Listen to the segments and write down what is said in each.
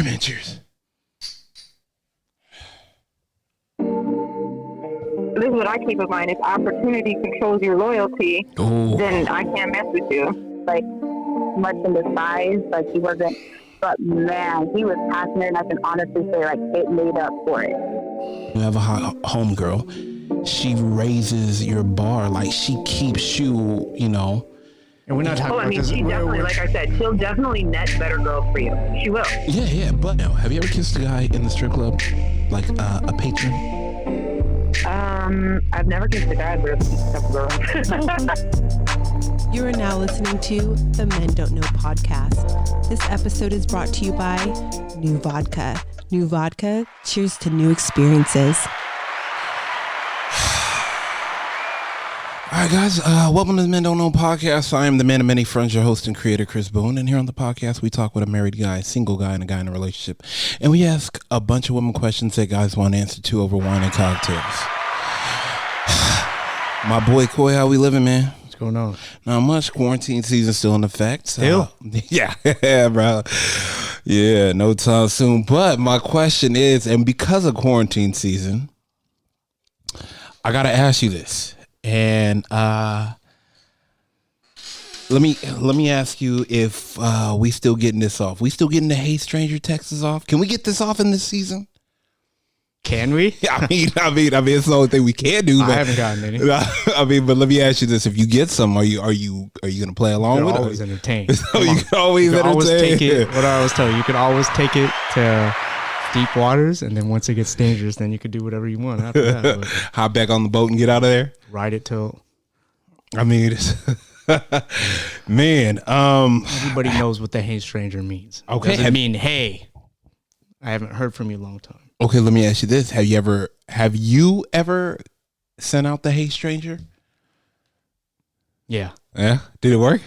right, man. Cheers. This is what I keep in mind. If opportunity controls your loyalty, then I can't mess with you. Like, much in disguise, like he wasn't, but man, he was passionate, and I can honestly say, like, it made up for it. You have a hot homegirl. She raises your bar. Like, she keeps you, you know. And we're not talking about this. She definitely, like I said, she'll definitely net better girls for you. She will. Yeah. But now, have you ever kissed a guy in the strip club? Like a patron? I've never kissed a guy, but I've kissed a couple girls. You are now listening to the Men Don't Know podcast. This episode is brought to you by New Vodka. New Vodka, cheers to new experiences. All right, guys, welcome to the Men Don't Know podcast. I am the man of many friends, your host and creator, Chris Boone. And here on the podcast, we talk with a married guy, single guy, and a guy in a relationship. And we ask a bunch of women questions that guys want answered to over wine and cocktails. My boy, Coy, how we living, man? What's going on? Not much. Quarantine season still in effect. Still? Yeah, bro. Yeah, no time soon. But my question is, and because of quarantine season, I got to ask you this. And let me ask you if we still getting this off. We still getting the Hey Stranger Texas off? Can we get this off in this season? Can we? I mean, it's the only thing we can do. But, I haven't gotten any. I mean, but let me ask you this: if you get some, are you gonna play along with it? Always entertain. So you can always entertain. Always take it. What I always tell you, you can always take it to deep waters, and then once it gets dangerous, then you could do whatever you want after that. But hop back on the boat and get out of there. ride it till. I mean, man. Everybody knows what the Hey Stranger means. Okay. Doesn't mean hey. I haven't heard from you in a long time. Okay, let me ask you this: Have you ever sent out the Hey Stranger? Yeah. Yeah. Did it work?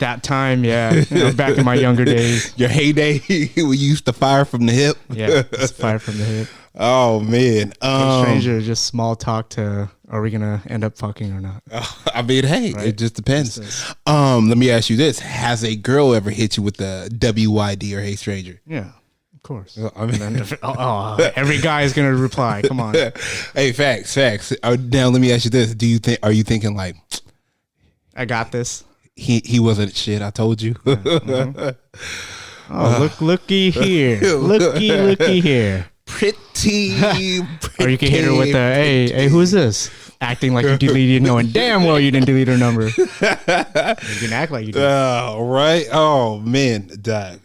That time, yeah. Back in my younger days. Your heyday, we used to fire from the hip. Yeah, just fire from the hip. Oh man. Hey Stranger is just small talk to, are we gonna end up fucking or not? I mean, hey, Right? it just depends. Let me ask you this: Has a girl ever hit you with the WYD or Hey Stranger? Yeah, of course. I mean, Every guy is gonna reply. Come on. Hey, facts. Now let me ask you this: Are you thinking like, I got this. he wasn't shit? I told you. Oh, looky here. Looky here. Pretty. Or you can hit her with the, hey, who's this? Acting like you deleted, knowing damn well you didn't delete her number. You can act like you did. Right. Oh man, Doug.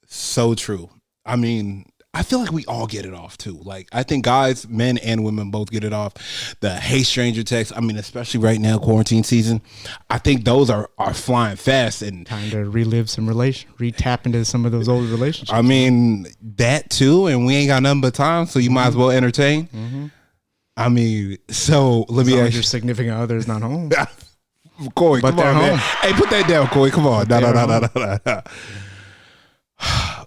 So true. I mean, I feel like we all get it off too. Like, I think guys, men and women both get it off. The Hey Stranger text. I mean, especially right now, quarantine season. I think those are flying fast and Time to relive some retap into some of those old relationships. I mean, that too. And we ain't got nothing but time, so you might as well entertain. Mm-hmm. I mean, so let me ask your significant other is not home. Corey, But come on, they're man. home. Hey, put that down, Corey. Come on. No.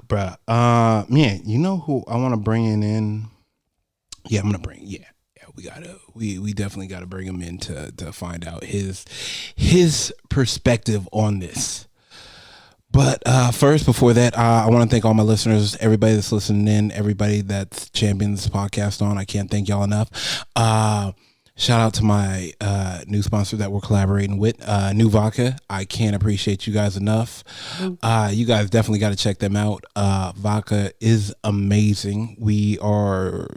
Bruh, man, you know who I want to bring in? Yeah, I'm gonna bring. Yeah, we definitely gotta bring him in to find out his perspective on this. But first, before that, I want to thank all my listeners, everybody that's listening in, everybody that's championing this podcast on. I can't thank y'all enough. Shout out to my new sponsor that we're collaborating with, New Vodka. I can't appreciate you guys enough. You guys definitely got to check them out. Vodka is amazing. We are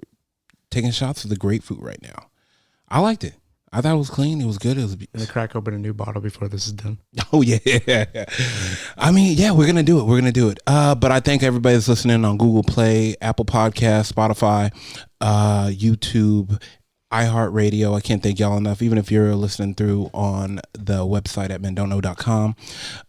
taking shots of the grapefruit right now. I liked it. I thought it was clean. It was good. It was. I'm gonna crack open a new bottle before this is done. Oh yeah. I mean, yeah, we're gonna do it. But I thank everybody that's listening on Google Play, Apple Podcasts, Spotify, YouTube, iHeartRadio. I can't thank y'all enough, even if you're listening through on the website at mendontknow.com.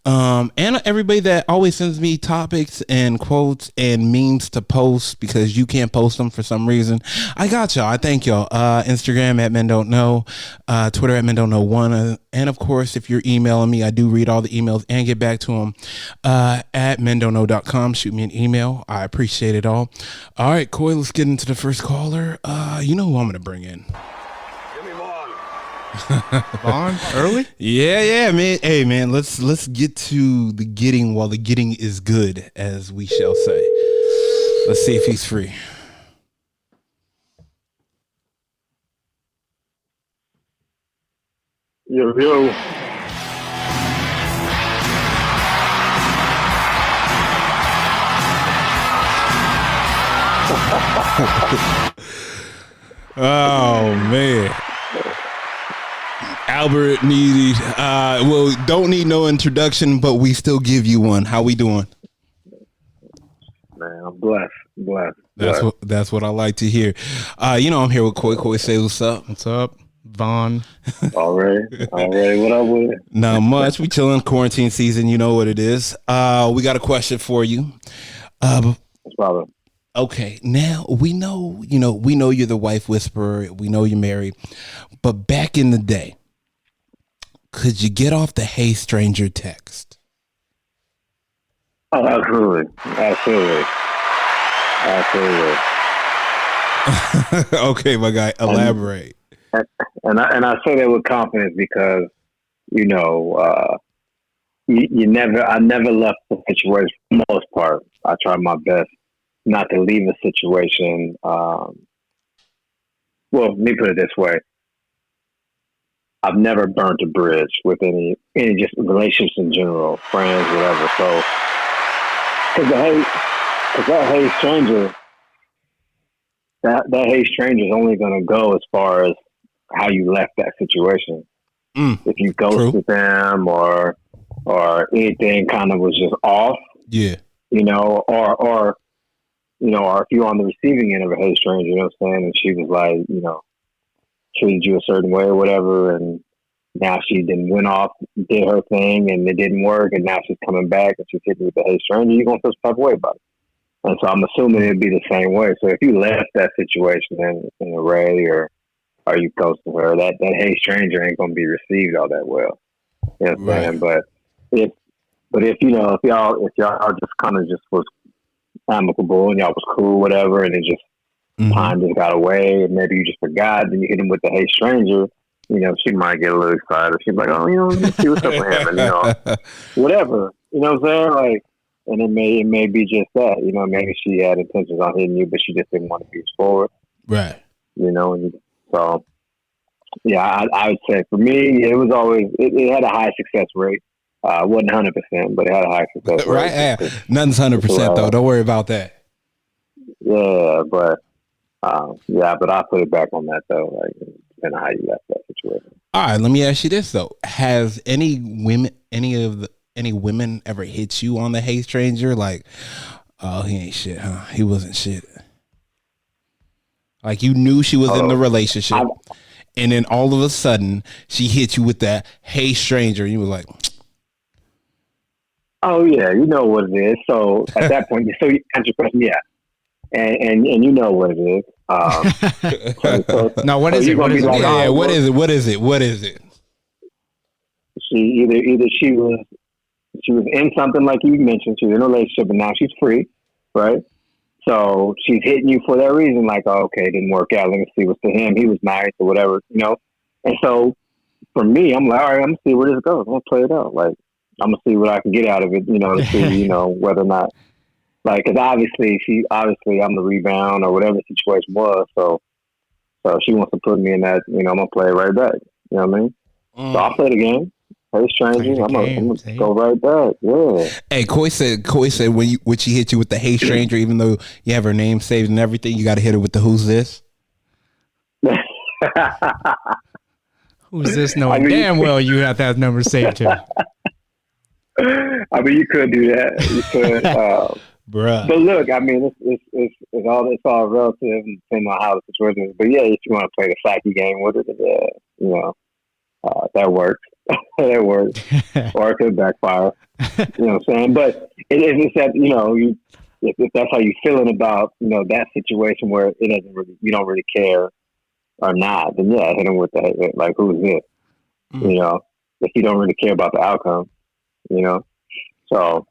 And everybody that always sends me topics and quotes and memes to post because you can't post them for some reason. I got y'all. I thank y'all. Instagram at mendontknow, Twitter at mendontknow1. And of course, if you're emailing me, I do read all the emails and get back to them at mendontknow.com. Shoot me an email. I appreciate it all. All right, Coy, let's get into the first caller. You know who I'm going to bring in. Vaughn, early? Yeah, man. Hey, man, let's get to the getting while the getting is good, as we shall say. Let's see if he's free. Yo. Oh man, Albert needed. Don't need no introduction, but we still give you one. How we doing? Man, I'm blessed. That's what I like to hear. I'm here with Koi. Koi, say what's up. What's up, Vaughn? All right. What up with it? Not much. We chilling quarantine season. You know what it is. We got a question for you. What's problem? Okay, now we know you're the wife whisperer. We know you're married, but back in the day, could you get off the "Hey stranger" text? Oh, absolutely. Okay, my guy, elaborate. And I say that with confidence because I never left the situation for the most part. I tried my best not to leave a situation. Well, let me put it this way. I've never burnt a bridge with any just relationships in general, friends, whatever. So, because that hey stranger, that hey stranger is only going to go as far as how you left that situation. If you ghosted them or anything kind of was just off, or if you're on the receiving end of a hey stranger, you know what I'm saying, and she was like, treated you a certain way or whatever, and now she went off, did her thing, and it didn't work, and now she's coming back and she's hitting with the hey stranger, you're going to feel some type of way about it. And so I'm assuming it'd be the same way. So if you left that situation in a Ray or you ghosted her, that hey stranger ain't going to be received all that well. You know what I'm saying? But if y'all just kind of just was amicable and y'all was cool, whatever, and it just time just got away, and maybe you just forgot, then you hit him with the hey stranger, she might get a little excited. She's like, oh, let's see what's up with him, and whatever, you know what I'm saying? Like, and it may be just that, maybe she had intentions on hitting you, but she just didn't want to be forward, right? So yeah, I would say for me, it was always it had a high success rate. Wasn't 100%, but it had a high success rate. Right, yeah. Nothing's 100% though. Don't worry about that. Yeah, but but I put it back on that though. Like, depending on how you left that situation. All right, let me ask you this though: has any women ever hit you on the hey stranger? Like, oh, he ain't shit, huh? He wasn't shit. Like, you knew she was in the relationship, and then all of a sudden she hit you with that hey stranger, and you were like, oh yeah, you know what it is. So at that point, so you answer your question, yeah, and you know what it is. No, what is it? What is it? Like, yeah, what is it? What is it? What is it? She either she was in something like you mentioned, she was in a relationship, and now she's free, right? So she's hitting you for that reason, like, oh, okay, it didn't work out. Let me see what's to him. He was nice or whatever, And so for me, I'm like, all right, I'm gonna see where this goes. I'm gonna play it out. Like, I'm gonna see what I can get out of it, to see, whether or not, like, because obviously I'm the rebound or whatever the situation was. So she wants to put me in that, I'm gonna play it right back. You know what I mean? So I'll play the game. Hey, stranger, I'm gonna go right back. Yeah. Hey, Koi said when she hit you with the hey stranger, even though you have her name saved and everything, you got to hit her with the who's this? Who's this? Knowing damn well you have that number saved too. I mean, you could do that. You could, bruh. But look, I mean, it's all relative and depending on how the situation is. But yeah, if you want to play the psyche game with it, that works. That works. Or it could backfire. You know what I'm saying? But it's that, if that's how you're feeling about, that situation where you don't really care or not, then yeah, hit them with the, like, who's it? If you don't really care about the outcome, So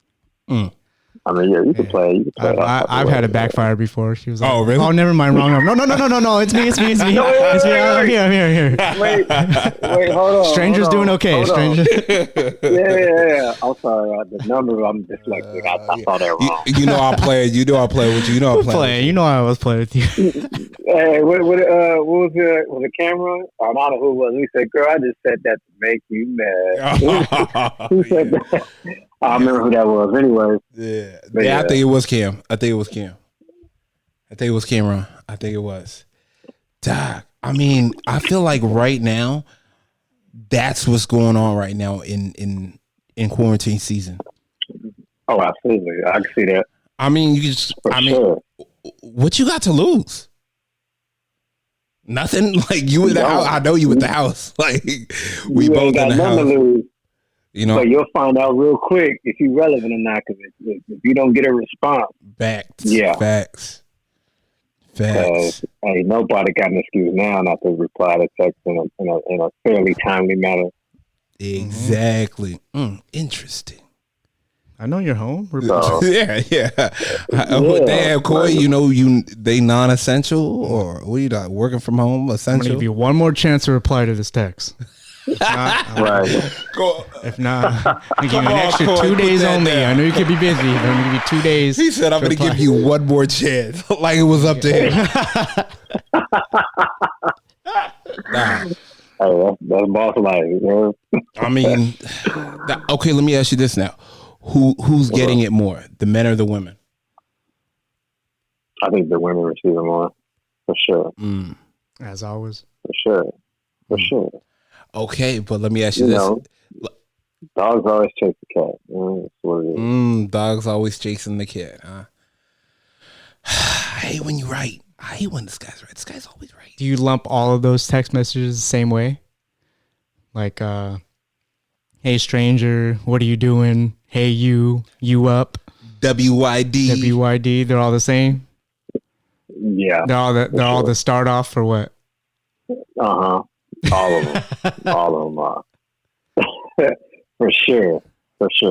I mean, yeah, you can play. You can play. I've had it backfire before. She was like, Oh, really? Oh, never mind. Wrong number. No. It's me. It's me. I'm here. Wait, hold on. Stranger's doing okay. Stranger. Yeah. I'm sorry. The number, I'm dyslexic. I saw that wrong. You know I'll play. You know I'll play with you. You know I'll play. You know I was playing with you. Hey, what was it? Was it Cameron? I don't know who it was. He said, "Girl, I just said that to make you mad." Who said that? I remember who that was. Anyway. Yeah. I think it was Cam. I think it was Cameron. I think it was. Doc, I mean, I feel like right now, that's what's going on right now in quarantine season. Oh, absolutely. I can see that. I mean, Sure. What you got to lose? Nothing. Like you in the house. I know you in the house. Like we both in the house. Lose, you know, but you'll find out real quick if you're relevant or not. Because if you don't get a response, facts. Ain't nobody got an excuse now not to reply to text in a fairly timely manner. Exactly. Interesting. I know you're home. So, yeah. Damn, Coy, they non-essential or what are you not working from home? Essential. I'm gonna give you one more chance to reply to this text. right. If not, I'm gonna give you an extra 2 days only. I know you could be busy, but I'm gonna give you 2 days. He said, "I'm gonna give you one more chance," like it was up to him. Hey, that's boss life. You know? I mean, okay. Let me ask you this now: Who's getting it more, the men or the women? I think the women receive it more, for sure. As always, for sure. Okay, but let me ask you this: dogs always chase the cat. That's what it is. Dogs always chasing the cat. Huh? I hate when you write. I hate when this guy's right. This guy's always right. Do you lump all of those text messages the same way? Like, hey, stranger, what are you doing? Hey, you up? WYD. They're all the same? Yeah. They're all the start off for what? Uh-huh. All of them. All of them are. For sure.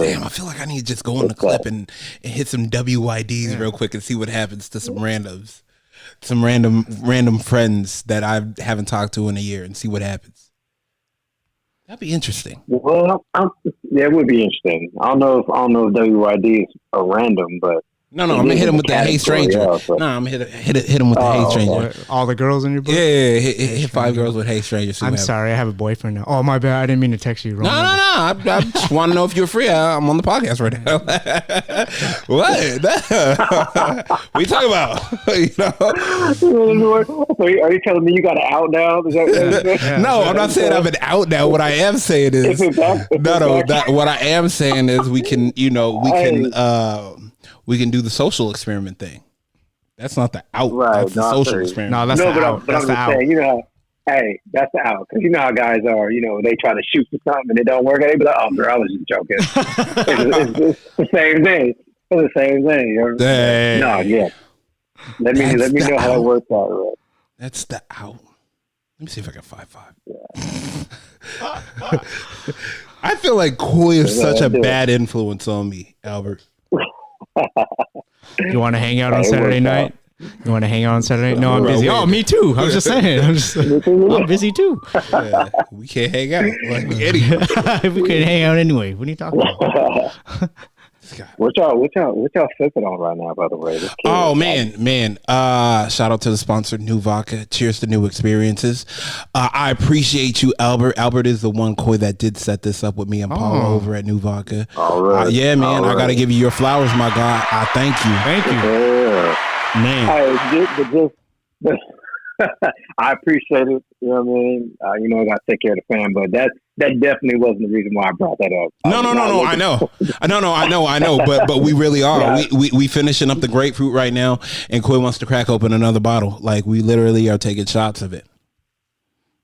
Damn, I feel like I need to just go on the clip and hit some WYDs real quick and see what happens to some randoms. Some random friends that I haven't talked to in a year and see what happens. That'd be interesting. Well, it would be interesting. I don't know if WYDs are random, but no, I'm gonna hit him with the "Hey Stranger." No, I'm gonna hit him with the "Hey Stranger." All the girls in your book? Yeah, hit 5 girls with "Hey Stranger." I'm sorry, I have a boyfriend now. Oh, my bad. I didn't mean to text you wrong. No. I just want to know if you're free. I'm on the podcast right now. What? What are you talking about? Are you telling me you got an out now? No, I'm not saying I'm an out now. What I am saying is what I am saying is we can do the social experiment thing. That's not the out. Right, that's the social experiment. No, that's the out. That's the out. Saying, that's the out. Because you know how guys are. They try to shoot for something and it don't work. And they be like, "Oh, girl, I was just joking." it's the same thing. It's the same thing. Dang. No, yeah. Let me know how it works out. Right? That's the out. Let me see if I can 5'5". Yeah. I feel like Coy is such a bad influence on me, Albert. You want to hang out on Saturday night? You want to hang out on Saturday? No, I'm busy. Oh, me too. I was just saying. I'm busy too. Yeah, we can't hang out. Like we could hang out anyway. What are you talking about? What y'all sipping on right now, by the way? Oh man. Shout out to the sponsor, New Vodka. Cheers to new experiences. I appreciate you, Albert. Albert is the one Coy that did set this up with me and Paula over at New Vodka. All right. Yeah, man. I got to give you your flowers, my guy. I thank you. Yeah. Man. I appreciate it. You know what I mean? I got to take care of the fam, but that definitely wasn't the reason why I brought that up. No. I know. But we really are. Yeah. We finishing up the grapefruit right now, and Coy wants to crack open another bottle. Like we literally are taking shots of it.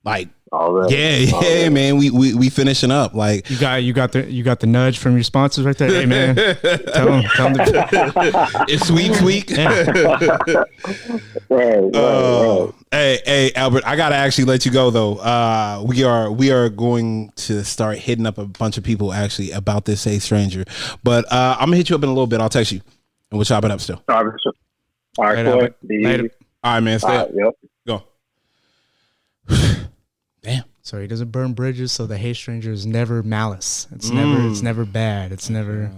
Like. Yeah, man. We finishing up. Like you got the nudge from your sponsors right there. Hey, man, tell them it's sweet. Right. Hey, Albert, I gotta actually let you go though. We are going to start hitting up a bunch of people actually about this Hey Stranger, but I'm gonna hit you up in a little bit. I'll text you. And we'll chop it up still. All right, Later. Coy. Later. All right, man. Stay up. Yep. Go. Damn. So he doesn't burn bridges. So the hate stranger is never malice. It's never bad. It's never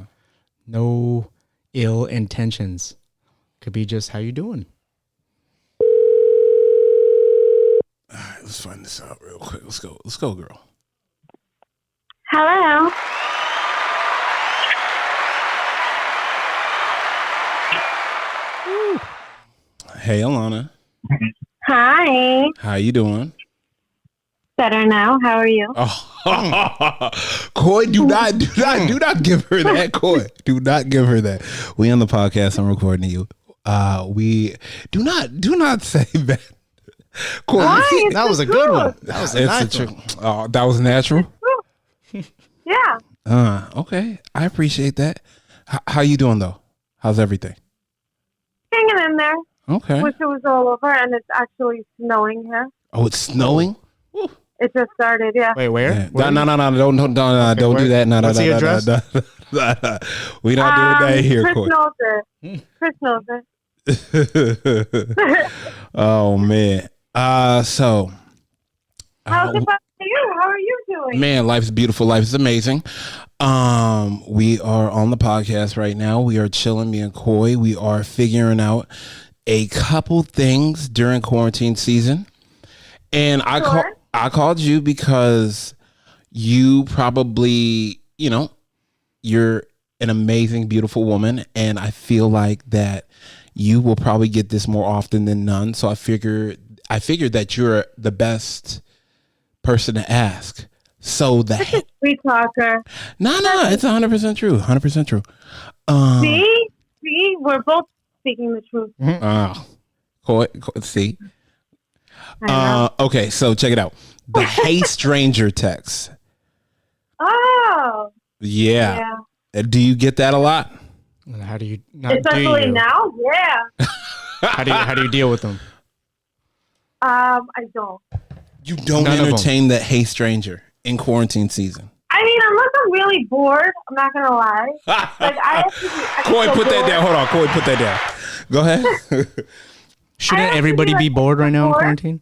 no ill intentions. Could be just how you doing. All right, let's find this out real quick. Let's go, girl. Hello. Hey, Alana. Hi. How you doing? Better now. How are you? Oh, Coy, do not give her that. Coy, do not give her that. We on the podcast. I'm recording you. We do not say that. Coy, Why? That was a good one. That was a nice it's one. oh, that was natural. Yeah. Okay. I appreciate that. How you doing though? How's everything? Hanging in there. Okay. Wish it was all over, and it's actually snowing here. Oh, it's snowing. It just started. Yeah. Wait, where? Yeah. Where? No, don't do where- that. No, what's the address? We not doing that here, Chris Coy. knows it. Chris knows it. Oh man. So How's it about you? How are you doing? man, life's beautiful. Life is amazing. We are on the podcast right now. We are chilling, me and Coy. We are figuring out a couple things during quarantine season. And I called you because you probably, you're an amazing, beautiful woman. And I feel like that you will probably get this more often than none. So I figured that you're the best person to ask. So that Sweet talker. no, it's 100% true. 100% true. See, we're both speaking the truth. Coy, see. I know. Okay, so check it out. The Hey Stranger text. Oh. Yeah. Do you get that a lot? How do you not do Especially you? now. Yeah. How do you deal with them? I don't. You don't None of them. entertain that Hey Stranger in quarantine season. I mean, unless I'm really bored, I'm not gonna lie. Like I have to be. Coy, put that down. Hold on, Coy, put that down. Go ahead. Shouldn't have to everybody be, be like, bored right now in bored. quarantine?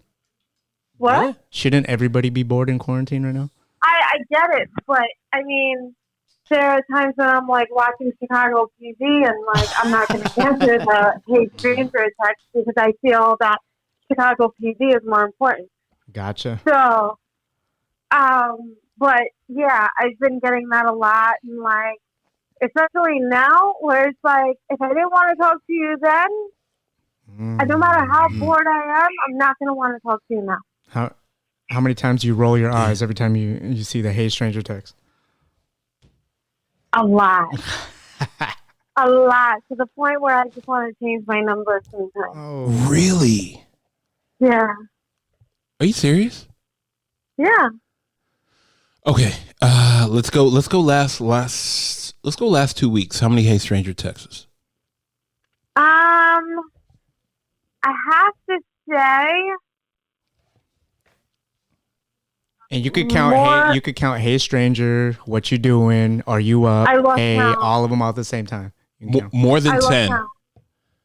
What? Shouldn't everybody be bored in quarantine right now? I get it, but I mean, there are times when I'm like watching Chicago TV and like I'm not going to answer the Hey Stranger text because I feel that Chicago PD is more important. Gotcha. So, but yeah, I've been getting that a lot, and like, especially now, where it's like, if I didn't want to talk to you then, and no matter how bored I am, I'm not going to want to talk to you now. How many times do you roll your eyes every time you see the Hey Stranger text? A lot. A lot, to the point where I just want to change my number sometimes. Oh, Really? Yeah. Are you serious? Yeah. Okay. Let's go last 2 weeks. How many Hey Stranger texts? I have to say, and you could count. More- Hey, you could count. Hey Stranger, what you doing? Are you up? I lost Hey, count. all of them all at the same time. You can count. More I than lost 10. count.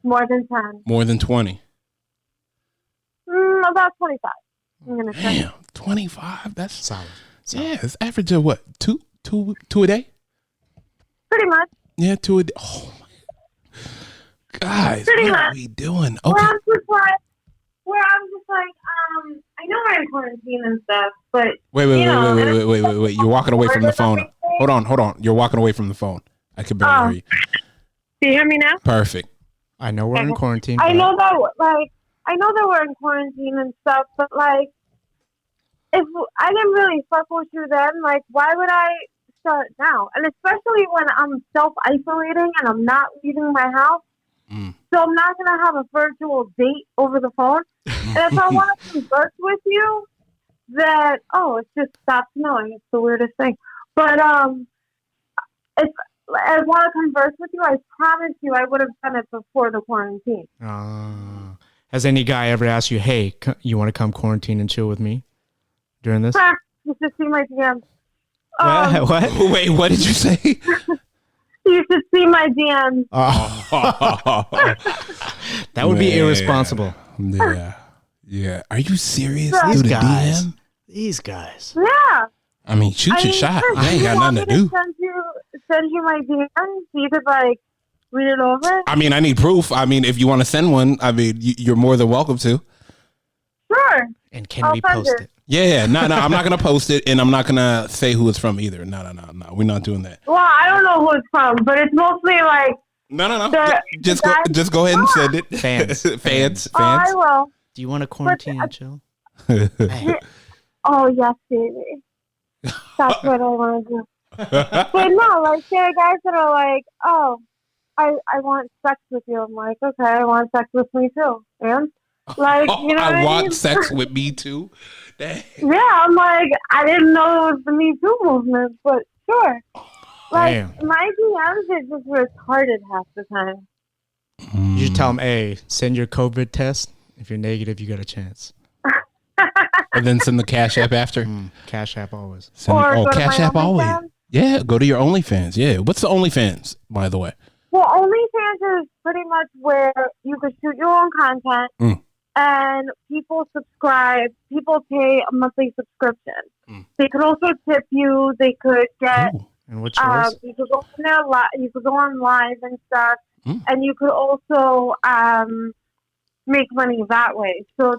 More than 10. More than 20. About 25. I'm going to say. Damn, 25. That's Solid. yeah. It's average of what? Two a day. Pretty much. Yeah, 2 a day. Oh my guys, Pretty what are much. we doing? Where Okay. I'm just like, I know we're in quarantine and stuff, but Wait. You're walking away from the phone. Hold Hold on. You're walking away from the phone. I can barely hear you. Do you hear me now? Perfect. I know we're in quarantine. I but know that we're in quarantine and stuff, but like, if I didn't really fuck with you then, like, why would I start now? And especially when I'm self-isolating and I'm not leaving my house, so I'm not going to have a virtual date over the phone. And if I want to converse with you, then, it just stopped snowing. It's the weirdest thing. But if I want to converse with you, I promise you I would have done it before the quarantine. Has any guy ever asked you, "Hey, you want to come quarantine and chill with me during this?" Just to see my DMs. What? Wait, what did you say? You should see my DMs. That would be Man. irresponsible. Yeah. Are you serious? These Through the guys. DM? These guys. Yeah. I mean, shoot your shot. Chris, I ain't got want nothing to me do. Send you my DMs so you could like read it over. I mean, I need proof. I mean, if you want to send one, I mean, you're more than welcome to. Sure. And can I'll we send post it. it? Yeah, no, I'm not gonna post it, and I'm not gonna say who it's from either. No, we're not doing that. Well, I don't know who it's from, but it's mostly like. No. The Just guy- go ahead and send it. Fans. fans. Oh, I will. Do you want to quarantine and chill? Oh yes, baby. That's what I want to do. But no, like there are guys that are like, oh, I want sex with you. I'm like, okay, I want sex with me too. And like, you know what I want mean? sex with me too. Dang. Yeah, I'm like, I didn't know it was the Me Too movement, but sure. Like Damn. my DMs are just retarded half the time. You should tell them, hey, send your COVID test. If you're negative, you got a chance. And then send the Cash App after. Cash App always. Send, Or go to Cash my App always. OnlyFans. Yeah, go to your OnlyFans. Yeah, what's the OnlyFans, by the way? Well, OnlyFans is pretty much where you could shoot your own content, and people subscribe. People pay a monthly subscription. They could also tip you. They could get. Ooh. And what's yours? You could go on there you could go on live and stuff, and you could also make money that way. So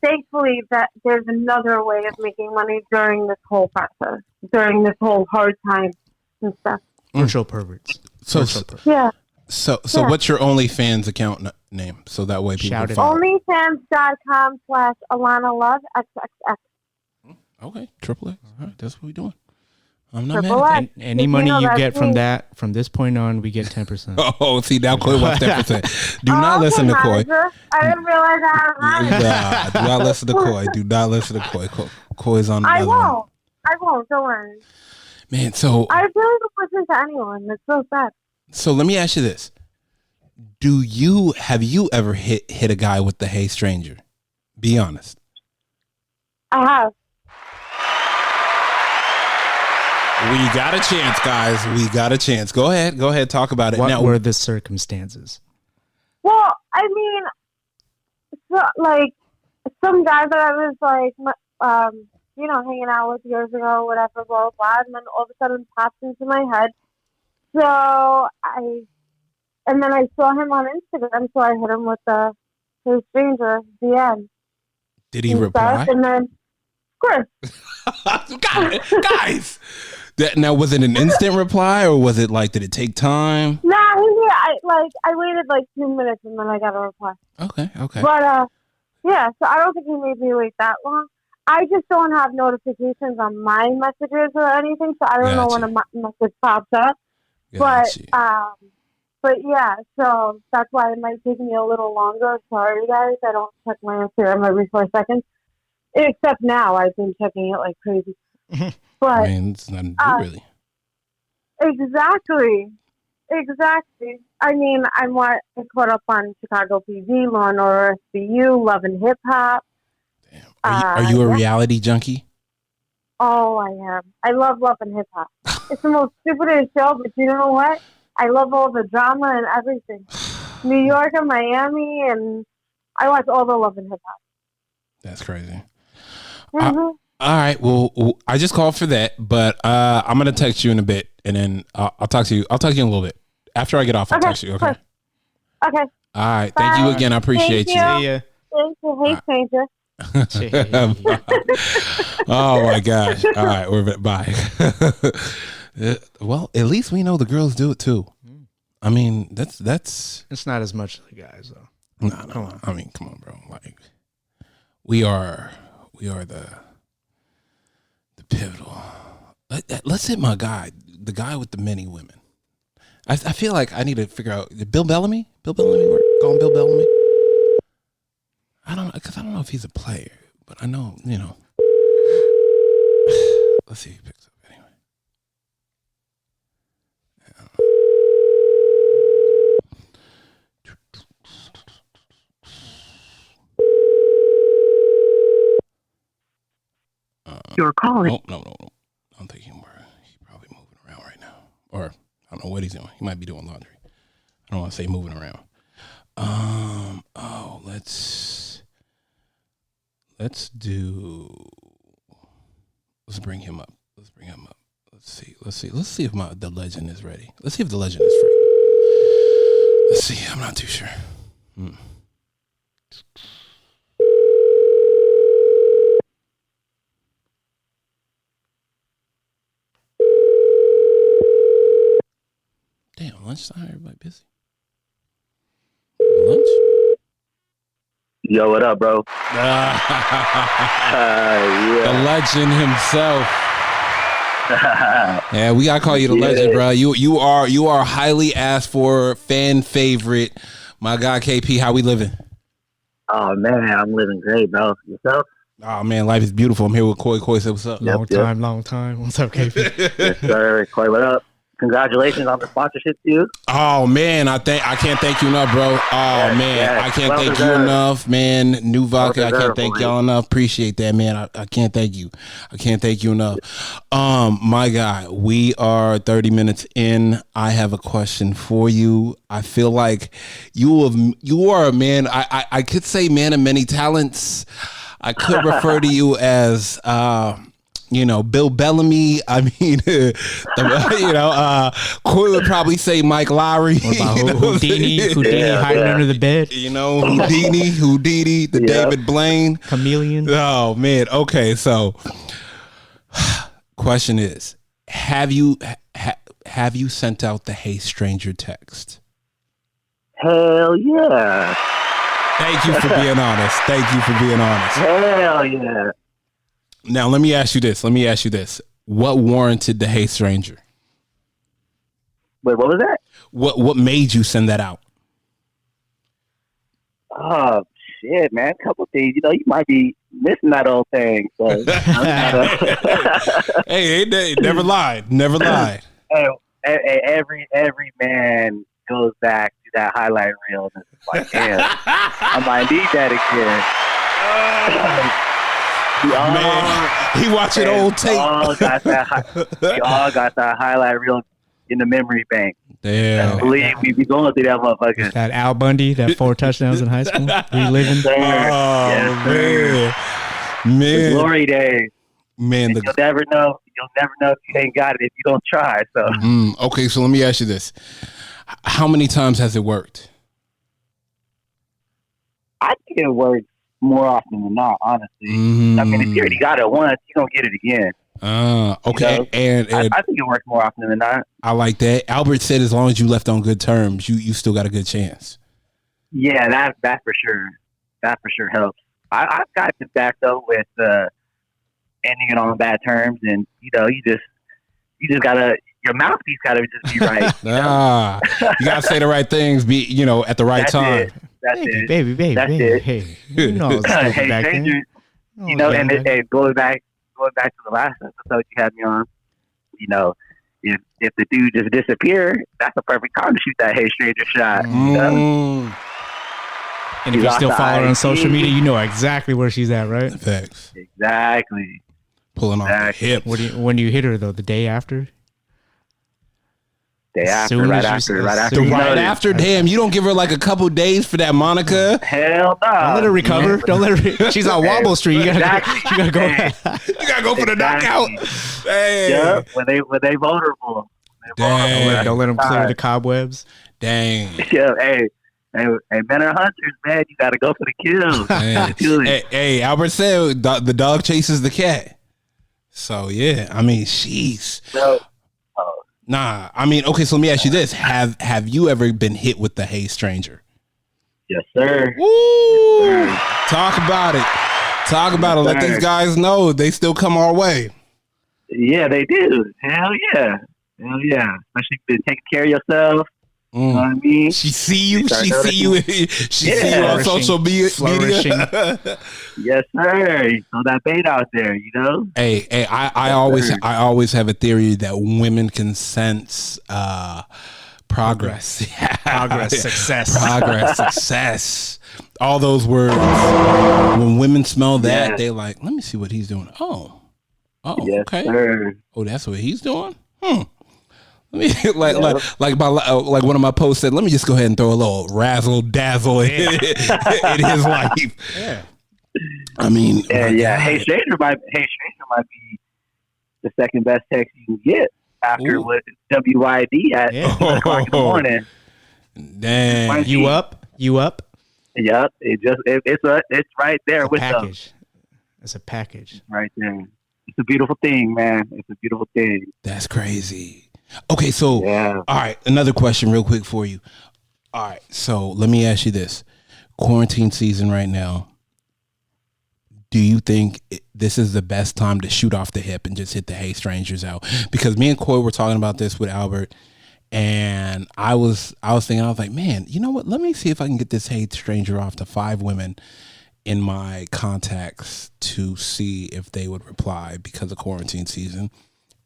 thankfully, that there's another way of making money during this whole process, during this whole hard time and stuff. Virtual perverts. So, Yeah. so Yeah. what's your OnlyFans account name? So that way people Shout can it follow. out. Onlyfans.com/Alana Love XXX. Okay, triple X. All right, that's what we're doing. I'm not Triple mad. X. Any You money know you that's get from me. that, from this point on, we get 10%. Oh, see now, Coy wants 10%. Do not okay, listen to Coy. manager. I didn't realize I had a Do not listen to Coy. Do not listen to Coy. Coy's on I another one. won't. I won't. Don't worry. Man, so I really don't listen to anyone. It's so sad. let me ask you this: have you ever hit a guy with the "Hey stranger"? Be honest. I have. We got a chance, guys. We got a chance. Go ahead. Talk about it. What Now, were the circumstances? Well, I mean, so, like, some guy that I was, like, hanging out with years ago, whatever, blah, blah, blah, and then all of a sudden popped into my head. And then I saw him on Instagram, so I hit him with the "Hey stranger" DM. did he and reply? stuff, and then, of course. Guys. Now, was it an instant reply or was it like, did it take time? Nah, I waited like 2 minutes and then I got a reply. Okay. But yeah, so I don't think he made me wait that long. I just don't have notifications on my messages or anything, so I don't know when a message pops up. Gotcha. But yeah, so that's why it might take me a little longer. Sorry, guys, I don't check my Instagram every 4 seconds. Except now, I've been checking it like crazy. But I mean, it's nothing to do, really. Exactly. I mean, I caught up on Chicago PD, Law and Order SVU, Love and Hip Hop. Damn. Are you a reality junkie? Oh, I am. I love Love and Hip Hop. It's the most stupidest show, but you know what? I love all the drama and everything. New York and Miami, and I watch all the Love and Hip Hop. That's crazy. Mm-hmm. All right. Well, I just called for that, but I'm gonna text you in a bit, and then I'll talk to you. I'll talk to you in a little bit after I get off. I'll text you. Okay. Okay. All right. Thank you again. I appreciate Thank you. you. Yeah. Thank you. Hey, stranger. Oh my gosh. All right. We're bye. Well, at least we know the girls do it too. I mean, that's. It's not as much the guys, though. No. I mean, come on, bro. Like, we are the pivotal. Let's hit my guy, the guy with the many women. I feel like I need to figure out Bill Bellamy. Bill Bellamy, we're calling Bill Bellamy. I don't know, because I don't know if he's a player, but I know, Let's see if he picks up anyway. Your call is No. I'm thinking he's probably moving around right now. Or I don't know what he's doing. He might be doing laundry. I don't want to say moving around. Let's bring him up. Let's see if the legend is ready. Let's see if the legend is free. Let's see. I'm not too sure. Damn, lunchtime, everybody busy. Lunch? Yo, what up, bro? The legend himself. Yeah, we gotta call you the legend, bro. You are highly asked for, fan favorite. My guy KP, how we living? Oh man, I'm living great, bro. Yourself? Oh man, life is beautiful. I'm here with Koi. Koi, say what's up? Long time. What's up, KP? Yes, sir. Koi, what up? Congratulations on the sponsorship, too. Oh man, I can't thank you enough, bro. I can't thank you enough, man. New Vodka, I can't thank y'all enough. Appreciate that, man. I can't thank you. I can't thank you enough. My guy, we are 30 minutes in. I have a question for you. I feel like you are a man. I could say man of many talents. I could refer to you as Bill Bellamy. I mean, Koi would probably say Mike Lowry. What about Houdini hiding under the bed? Houdini, the David Blaine. Chameleon. Oh, man. Okay, so question is, have you sent out the Hey Stranger text? Hell yeah. Thank you for being honest. Hell yeah. Now, let me ask you this. What warranted the Hey Stranger? Wait, what was that? What made you send that out? Oh, shit, man. A couple things. You might be missing that old thing. So Hey, never lied. Hey, every man goes back to that highlight reel and it's like, damn, I might need that again. Man, he watching old tape. We all got that highlight reel in the memory bank. Damn. Believe we be going through that motherfucker. That Al Bundy, that 4 touchdowns in high school, reliving. Oh, yes, man. The glory days. Man, you'll never know. You'll never know if you ain't got it if you don't try. So okay, so let me ask you this: how many times has it worked? I think it works more often than not, honestly. I mean, if you already got it once, you're going to get it again. Okay. And I think it works more often than not. I like that. Albert said as long as you left on good terms, you still got a good chance. Yeah, that for sure. That for sure helps. I've got to back though with ending it on bad terms, and you just gotta, your mouthpiece gotta just be right. You gotta say the right things, be at the right time. That's baby. That's it. Hey, you know, hey, strangers. And going back to the last episode you had me on, if the dude just disappeared, that's a perfect time to shoot that Hey Stranger shot. And if you still follow her on social media, you know exactly where she's at, right? Facts. Exactly. Pulling off the hip. When do you hit her though? The day after? Right after. Damn, you don't give her like a couple days for that Monica. Hell no. Don't let her recover. Don't let her. She's on Wobble Street. You gotta go. You gotta go for the knockout. Hey. Yeah, when they vulnerable. Dang. Don't let them clear the cobwebs. Dang. Yeah. Hey, men are hunters, man. You gotta go for the kills. Hey, Albert said the dog chases the cat. So yeah, I mean, sheesh. Nah, I mean, okay. So let me ask you this: Have you ever been hit with the Hey Stranger? Yes, sir. Woo! Yes, sir. Talk about it. Let these guys know they still come our way. Yeah, they do. Hell yeah. Especially if you've been taking care of yourself. You know what I mean? She see you. She see you on social media. Yes, sir. You throw that bait out there, Hey, I always have a theory that women can sense progress, success. All those words. When women smell that, they like, let me see what he's doing. Oh, yes, okay. Sir. Oh, that's what he's doing. like one of my posts said, let me just go ahead and throw a little razzle dazzle in his life. Yeah. I mean, yeah. Hey Stranger might be the second best text you can get after what WYD at 1 o'clock in the morning. Damn. You up? Yep. It's right there with package. It's a package. Right there. It's a beautiful thing, man. It's a beautiful thing. That's crazy. Okay, so all right, another question real quick for you. All right, so let me ask you this. Quarantine season right now. Do you think this is the best time to shoot off the hip and just hit the Hey Strangers out? Because me and Coy were talking about this with Albert, and I was thinking, I was like, man, you know what? Let me see if I can get this Hey Stranger off to 5 women in my contacts to see if they would reply because of quarantine season.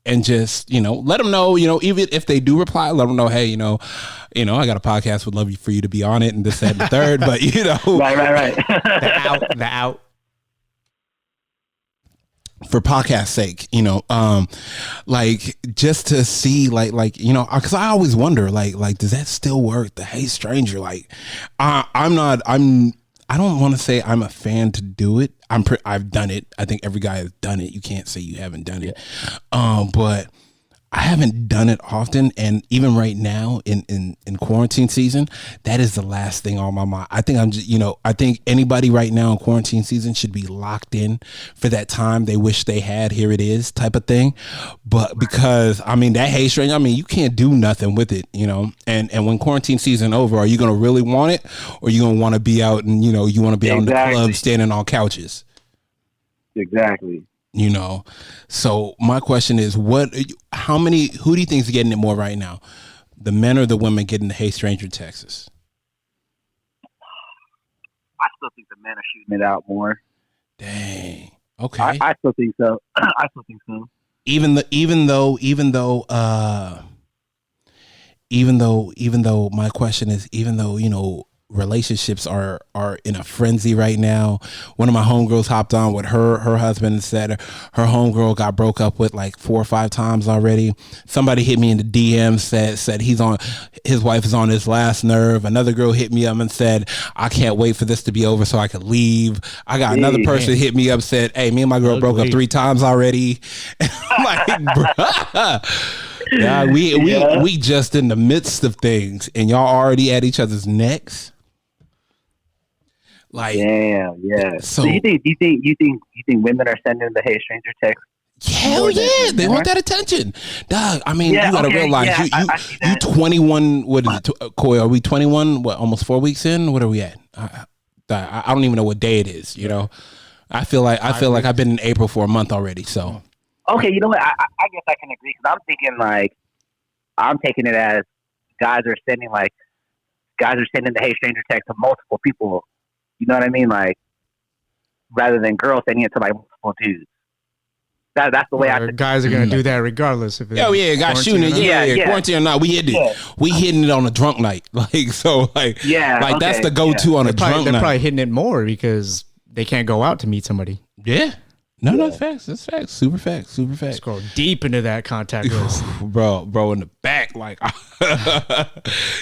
And just, let them know, even if they do reply, let them know, hey, I got a podcast, would love for you to be on it and this, that, and the third, but Right. the out. For podcast sake, like just to see because I always wonder, like, does that still work? The Hey Stranger, like, I don't want to say I'm a fan to do it. I've done it. I think every guy has done it. You can't say you haven't done it. But I haven't done it often. And even right now in quarantine season, that is the last thing on my mind. I think I think anybody right now in quarantine season should be locked in for that time they wish they had. Here it is type of thing. But because that Hey Stranger, you can't do nothing with it, and when quarantine season over, are you going to really want it, or are you going to want to be out and, you want to be out in the club standing on couches? Exactly. So my question is, who do you think is getting it more right now? The men or the women getting the Hey Stranger Texas? I still think the men are shooting it out more. Dang. Okay. I still think so. Even though my question is, even though, relationships are in a frenzy right now. One of my homegirls hopped on with her husband and said her homegirl got broke up with like 4 or 5 times already. Somebody hit me in the DM, said his wife is on his last nerve. Another girl hit me up and said, I can't wait for this to be over so I could leave. I got another person hit me up, said, hey, me and my girl broke up 3 times already. I'm like, bruh. Yeah, we just in the midst of things, and y'all already at each other's necks. Like, damn, yeah. So you think women are sending the Hey Stranger text? Hell yeah, they want that attention, dog. you gotta realize you 21. What is it, Coy? Are we 21? What, almost 4 weeks in? What are we at? I don't even know what day it is. I feel like I've been in April for a month already. So. Okay, you know what? I guess I can agree, because I'm thinking I'm taking it as guys are sending the Hey Stranger text to multiple people. You know what I mean? Like, rather than girls sending it to multiple dudes. That's the way guys are gonna do that regardless if it's guys shooting it. Yeah, quarantine or not, we hitting it. We hitting it on a drunk night. That's the go-to on a drunk night. They're probably hitting it more because they can't go out to meet somebody. Yeah. No, that's facts. That's facts. Super facts. Scroll deep into that contact list. bro, in the back, like,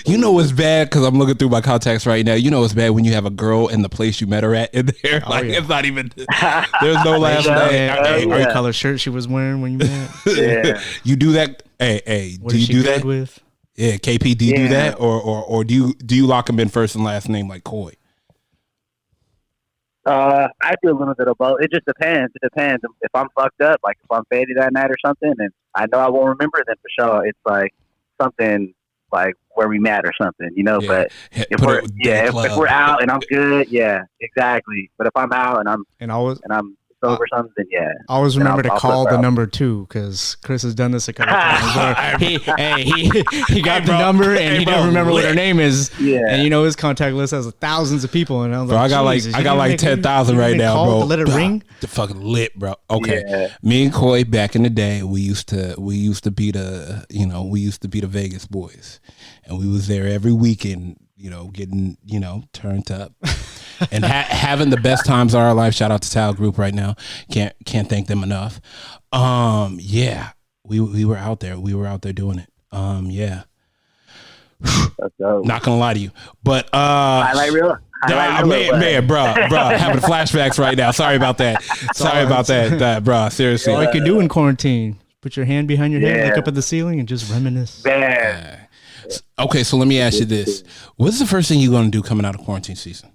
what's bad? Because I'm looking through my contacts right now. It's bad when you have a girl in the place you met her at in there. It's not even, there's no last name. What color shirt she was wearing when you met? Yeah. You do that? Hey, what do you do that? With? Yeah, KP, do you do that? Or do you lock them in first and last name like Coy? I do a little bit of both. It just depends. It depends. If I'm fucked up, like if I'm faded that night or something, and I know I won't remember, then for sure it's like something like where we met or something, But if we're out and I'm good, exactly. But if I'm out and I'm sober or something, then always remember to call the number 2, because Chris has done this a couple times. He got the number and he don't remember what her name is. Yeah, and his contact list has thousands of people, and I was like, I got like 10,000 right now, bro. To let it ring. The fucking lit, bro. Okay, me and Coy back in the day, we used to be the Vegas boys, and we was there every weekend. Getting, turned up and having the best times of our life. Shout out to Tal Group right now. Can't thank them enough. We were out there. We were out there doing it. Yeah. That's dope. Not gonna lie to you, but highlight reel. Man, bro, having flashbacks right now. Sorry about that. Sorry about that, bro. Seriously, all you can do in quarantine. Put your hand behind your head, look up at the ceiling, and just reminisce. Man. Okay, so let me ask you this: what's the first thing you're gonna do coming out of quarantine season?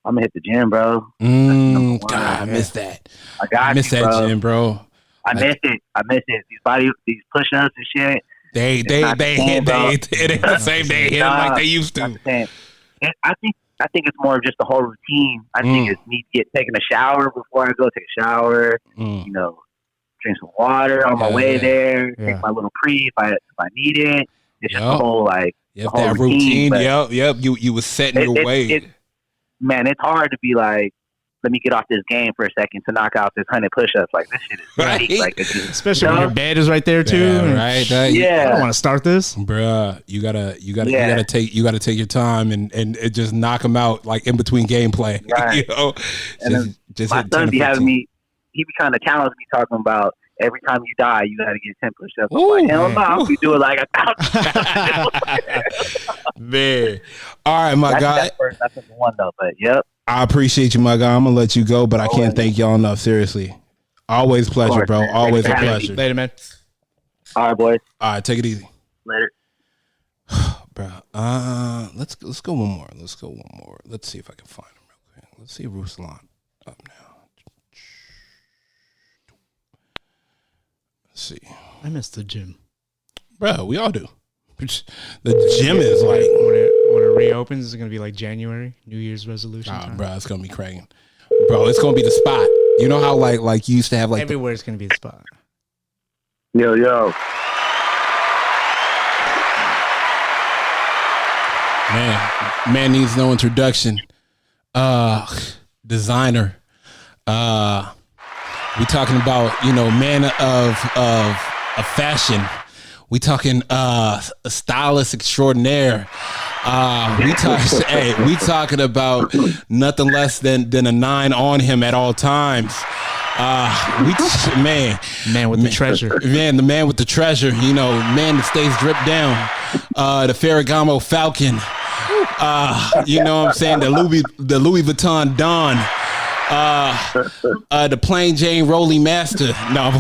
I'm gonna hit the gym, bro. God, I miss that. I miss that gym, bro. I miss it. These push-ups and shit. They hit. It ain't the same. They hit like they used to. I think it's more of just the whole routine. I think it's me taking a shower before I go take a shower. You know, drink some water on my way there. Take my little pre if I need it. It's just the whole the whole that routine. Yep. You was setting your way. Man, it's hard to be like, let me get off this game for a second to knock out this 100 push-ups. Like, this shit is great. Like, especially when your bed is right there too. Yeah, right. I don't want to start this, bruh. You gotta take your time and just knock them out like in between gameplay. Right. You know, just my son be having me. He be trying to challenge me talking about every time you die, you got to get 10 push-ups. I'm like, hell no, I'll be doing like 1,000. Man. All right, my guy. That's the one though, but yep. I appreciate you, my guy. I'm gonna let you go, but I can't thank y'all enough. Seriously, always pleasure, bro. Always a pleasure. Later, man. All right, boys. All right, take it easy. Later, bro. Let's go one more. Let's see if I can find him real quick. Let's see if Ruslan up now. Let's see. I miss the gym, bro. We all do. The gym is like when it reopens. It's gonna be like January, New Year's resolution. Bro, it's gonna be cracking. Bro, it's gonna be the spot. You know how like you used to have like everywhere. It's gonna be the spot. Yo. Man needs no introduction. Designer. We talking about man of fashion. We talking a stylist extraordinaire. We talking about nothing less than a 9 on him at all times. Man with the treasure. Man, the man with the treasure. Man that stays dripped down. The Ferragamo Falcon. You know what I'm saying? The Louis Vuitton Don. The Plain Jane Rolly Master. No,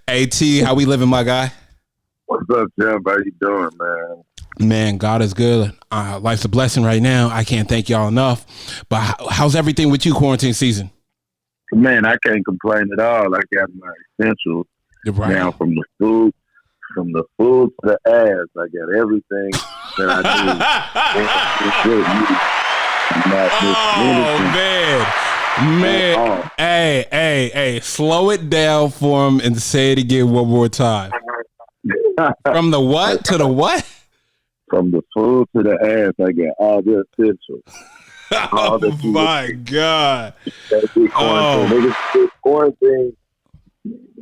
AT, how we living, my guy? What's up, Jim? How you doing, man? Man, God is good. Life's a blessing right now. I can't thank y'all enough. But how's everything with you, quarantine season? Man, I can't complain at all. I got my essentials now, from the food to the ass. I got everything that I need. Man. Hey, slow it down for him and say it again one more time. From the what to the what? From the food to the ass, I got all the essentials. Oh my God!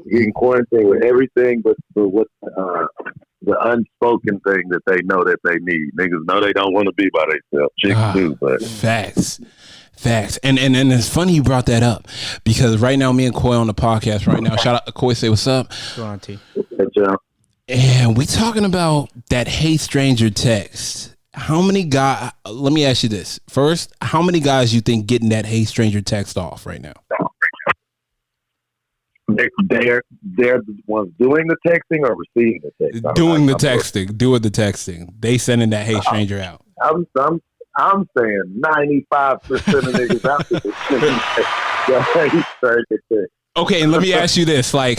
Getting quarantined with everything, but what the unspoken thing that they know that they need. Niggas know they don't want to be by themselves. Chicks do, but facts. And it's funny you brought that up because right now me and Coy on the podcast right now. Shout out to Coy. Say what's up. Go on, T. Hey, John. And we talking about that Hey Stranger text. How many guys? Let me ask you this first. How many guys you think getting that Hey Stranger text off right now? They're the ones doing the texting or receiving the text. Doing the texting. They sending that Hey Stranger out. I'm saying 95% of niggas out there sending the Hey Stranger text. Okay, and let me ask you this: I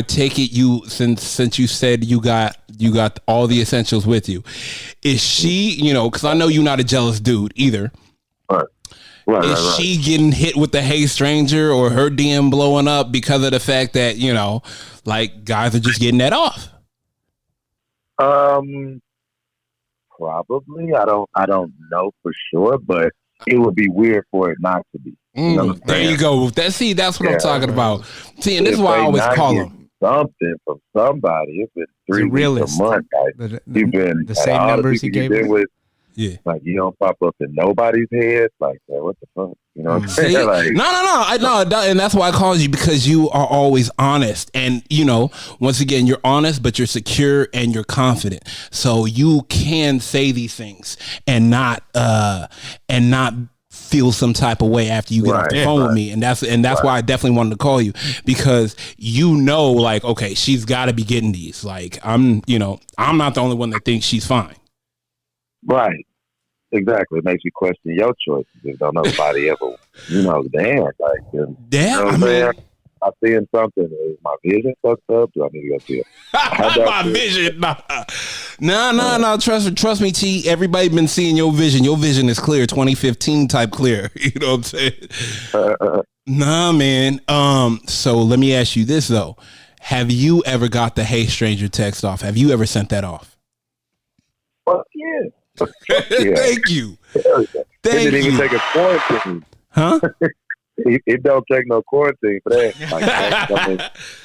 take it since you said you got all the essentials with you. Is she, because I know you're not a jealous dude either. Right. Is she getting hit with the Hey Stranger or her DM blowing up because of the fact that guys are just getting that off? Probably. I don't know for sure, but it would be weird for it not to be. There you go. That's what I'm talking about. See, and this is why I always call them. Something from somebody. It's been 3 weeks a month. You've been the same numbers he gave with. Yeah. Like, you don't pop up in nobody's head. Like, what the fuck? You know what I'm saying? Like, No. And that's why I called you, because you are always honest. And, once again, you're honest, but you're secure and you're confident. So you can say these things and not feel some type of way after you get off the phone with me. And that's why I definitely wanted to call you, because like, okay, she's got to be getting these. Like, I'm not the only one that thinks she's fine. Right. Exactly. It makes you question your choices if don't nobody ever, damn. Like, I'm seeing something. Is my vision fucked up? Do I need to go see it? My vision? No. Trust me, T. Everybody been seeing your vision. Your vision is clear, 2015 type clear. You know what I'm saying? Nah, man. So let me ask you this though: have you ever got the "Hey Stranger" text off? Have you ever sent that off? Fuck yeah. Thank you. It didn't even take a quarantine. Huh? It don't take no quarantine for that.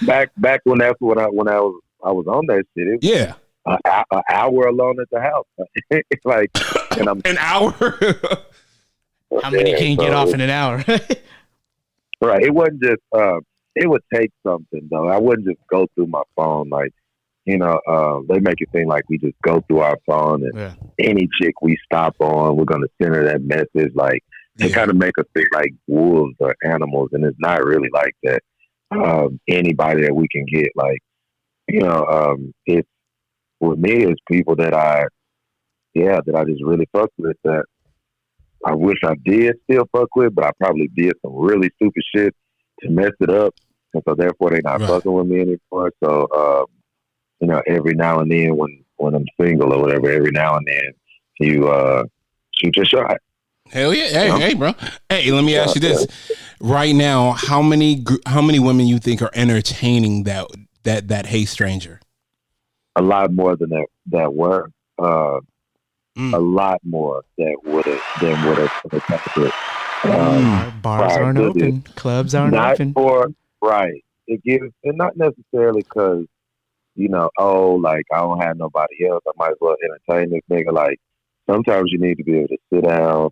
Like, back when I was on that shit. An hour alone at the house. It's like, and I'm an hour. How many can you get off in an hour? Right. It wasn't just. It would take something though. I wouldn't just go through my phone like. They make it seem like we just go through our phone and any chick we stop on, we're going to send her that message. Like, they kind of make us think like wolves or animals, and it's not really like that. Anybody that we can get, like, it's, with me, it's people that I just really fuck with, that I wish I did still fuck with, but I probably did some really stupid shit to mess it up. And so therefore they not fucking with me anymore. So, every now and then when I'm single or whatever, every now and then you shoot your shot. Hell yeah. Hey, bro. Hey, let me ask you this. Right now, how many women you think are entertaining that "Hey Stranger"? A lot more than that were. A lot more than would have. Bars aren't open. Clubs aren't open. Right. It gives, and not necessarily because, like, I don't have nobody else, I might as well entertain this nigga. Like, sometimes you need to be able to sit down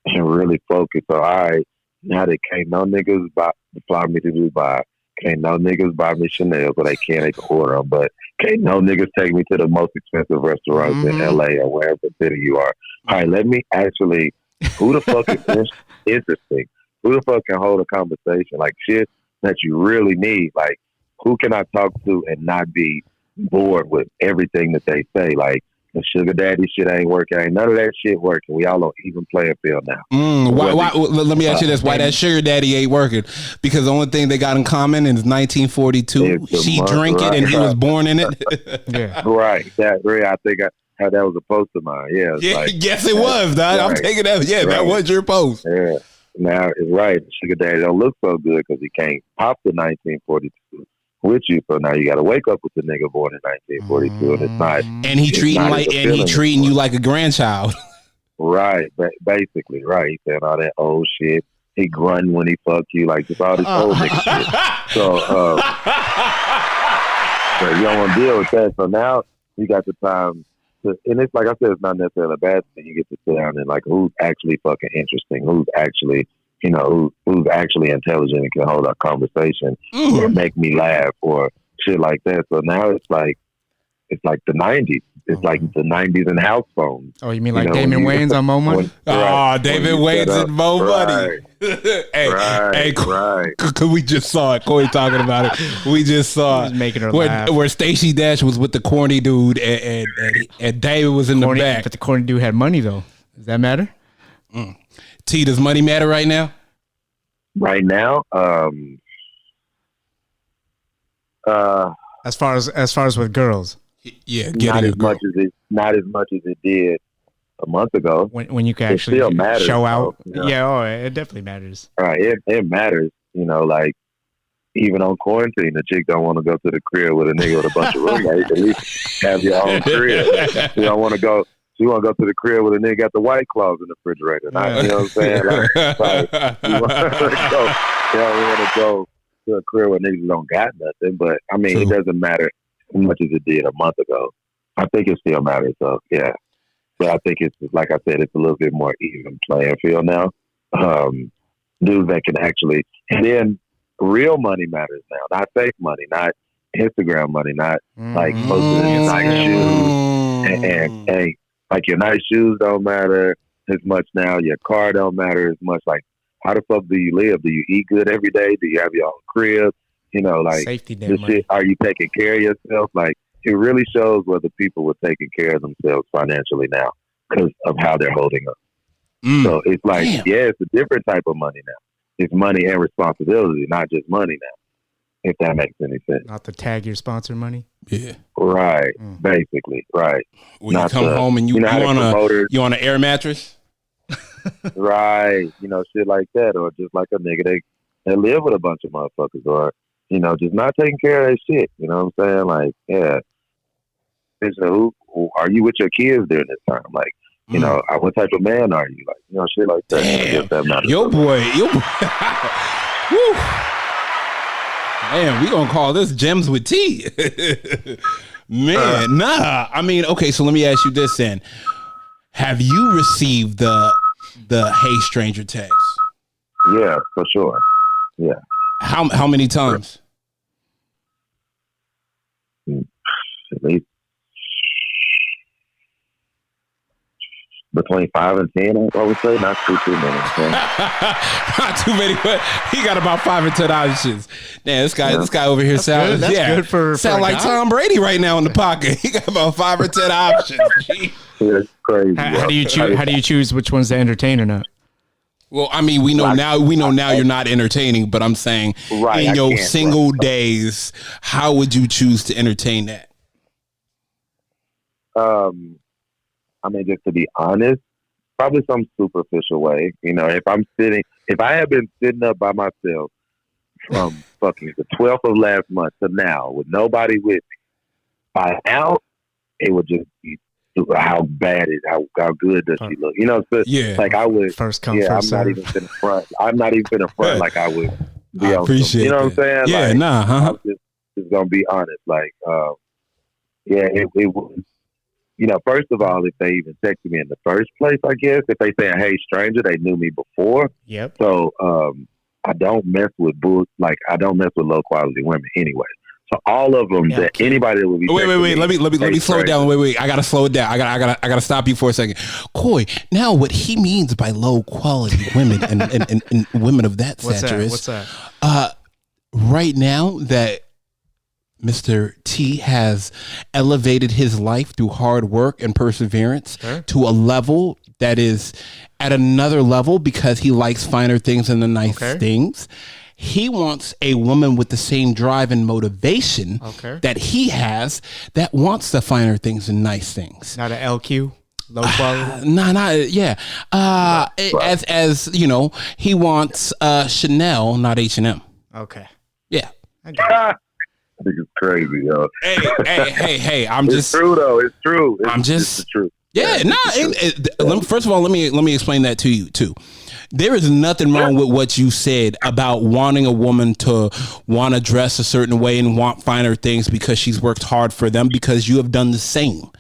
and really focus. So, all right, now they can't no niggas fly me to Dubai. Can't no niggas buy me Chanel, so they can order them. But can't no niggas take me to the most expensive restaurants in LA or wherever city you are. All right, let me actually, who the fuck is interesting? Who the fuck can hold a conversation? Like, shit that you really need. Like, who can I talk to and not be bored with everything that they say? Like, the sugar daddy shit ain't working. Ain't none of that shit working. We all on even playing field now. Why, let me ask you this. Why that sugar daddy ain't working? Because the only thing they got in common is 1942. She drank it and he was born in it. Yeah. Right. That I think that was a post of mine. Yeah. Yes, it was, dog. Right. I'm taking that. Yeah, that was your post. Yeah. Now, it's right. Sugar daddy don't look so good because he can't pop the 1942 with you. So now you got to wake up with the nigga born in 1942, and it's not. And he treating you like a grandchild. Right. Basically, right. He saying all that old shit. He grunting when he fuck you, like just all this old nigga shit. So you don't want to deal with that. So now you got the time. And it's like I said, it's not necessarily a bad thing. You get to sit down and like, who's actually fucking interesting? Who's actually, who's actually intelligent and can hold a conversation or make me laugh or shit like that. So now it's like the 90s. It's like the 90s and house phones. Oh, you mean like Damon Wayans on Mo Money? David Wayans and Mo Money. Hey, cause we just saw it. Corey talking about it. We just saw it. Making her laugh. Where Stacey Dash was with the corny dude and David was in the back. But the corny dude had money though. Does that matter? T, does money matter right now? Right now, as far as with girls. Yeah, not as much as it did a month ago. When you can actually show out. Yeah, it definitely matters. Right, it matters. Like even on quarantine, the chick don't want to go to the crib with a nigga with a bunch of roommates. At least have your own crib. She don't want to go. She want to go to the crib with a nigga got the White Claws in the refrigerator. You know what I'm saying? We want to go to a crib where niggas don't got nothing. But I mean, It doesn't matter as much as it did a month ago. I think it still matters. So yeah. but I think it's, like I said, it's a little bit more even playing field now. Dudes that can actually, and then real money matters now, not fake money, not Instagram money, not like posting nice shoes, and like your nice shoes don't matter as much now. Your car don't matter as much. Like, how the fuck do you live? Do you eat good every day? Do you have your own crib? You know, like safety net this shit. Are you taking care of yourself? Like, it really shows whether people were taking care of themselves financially now because of how they're holding up. So it's like, yeah, it's a different type of money now. It's money and responsibility, not just money now, if that makes any sense. Not the tag your sponsor money? Yeah. Right. Basically, right. When you come home and you on an air mattress? Right. You know, shit like that. Or just like a nigga they live with a bunch of motherfuckers, or, you know, just not taking care of their shit. You know what I'm saying? Like, yeah. Who are you with your kids during this time? Like, you know, what type of man are you? Like, you know, shit like that. Damn. Yo, boy. Woo. Man, we gonna call this Gems with T. Man, nah. I mean, okay, so let me ask you this then. Have you received the Hey Stranger text? Yeah, for sure. Yeah. How many times? At least between 5 and 10, I would say. Not too many. Not too many, but he got about 5 and 10 options. Man, this guy over here sounds good for like Tom Brady right now in the pocket. He got about 5 or 10 options. It's crazy. How do you choose which ones to entertain or not? Well, I mean, we know now you're not entertaining, but I'm saying in your single days, how would you choose to entertain that? I mean, just to be honest, probably some superficial way. You know, if I had been sitting up by myself from fucking the 12th of last month to now with nobody with me, by now, it would just be how bad is, how good does she look? You know, so like I would, first come, first I'm serve. not even in the front. I'm not even in the front like I would be I on appreciate you know what I'm saying? Yeah, like, nah, I'm just gonna be honest. Like, it was, you know, first of all, if they even texted me in the first place, I guess, if they say, hey, stranger, they knew me before. Yep. So, I don't mess with I don't mess with low quality women anyway. So all of them that anybody that would be wait. Let me slow it down. Wait. I gotta slow it down. I gotta stop you for a second. Coy, now what he means by low quality women and women of that stature is what's that? Right now that Mr. T has elevated his life through hard work and perseverance to a level that is at another level because he likes finer things and the nice things. He wants a woman with the same drive and motivation that he has that wants the finer things and nice things. Not an LQ, low quality. As you know, he wants Chanel, not H&M. Okay. Yeah. I think it's crazy, yo. Hey! It's true though. It's true. It's the truth. Yeah, first of all, let me explain that to you too. There is nothing wrong with what you said about wanting a woman to want to dress a certain way and want finer things because she's worked hard for them, because you have done the same.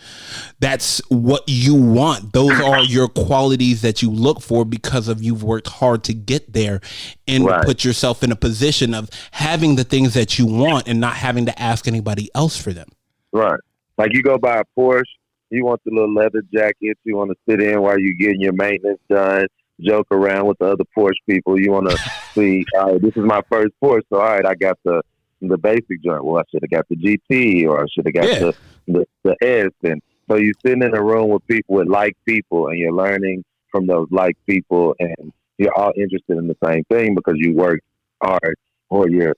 That's what you want. Those are your qualities that you look for because of you've worked hard to get there and put yourself in a position of having the things that you want and not having to ask anybody else for them. Right. Like you go buy a Porsche, you want the little leather jacket, you want to sit in while you're getting your maintenance done, joke around with the other Porsche people. You want to see, all right, this is my first Porsche, so all right, I got the basic joint. Well, I should have got the GT, or I should have got the S. And so you're sitting in a room with people with like people, and you're learning from those like people, and you're all interested in the same thing because you worked hard, or you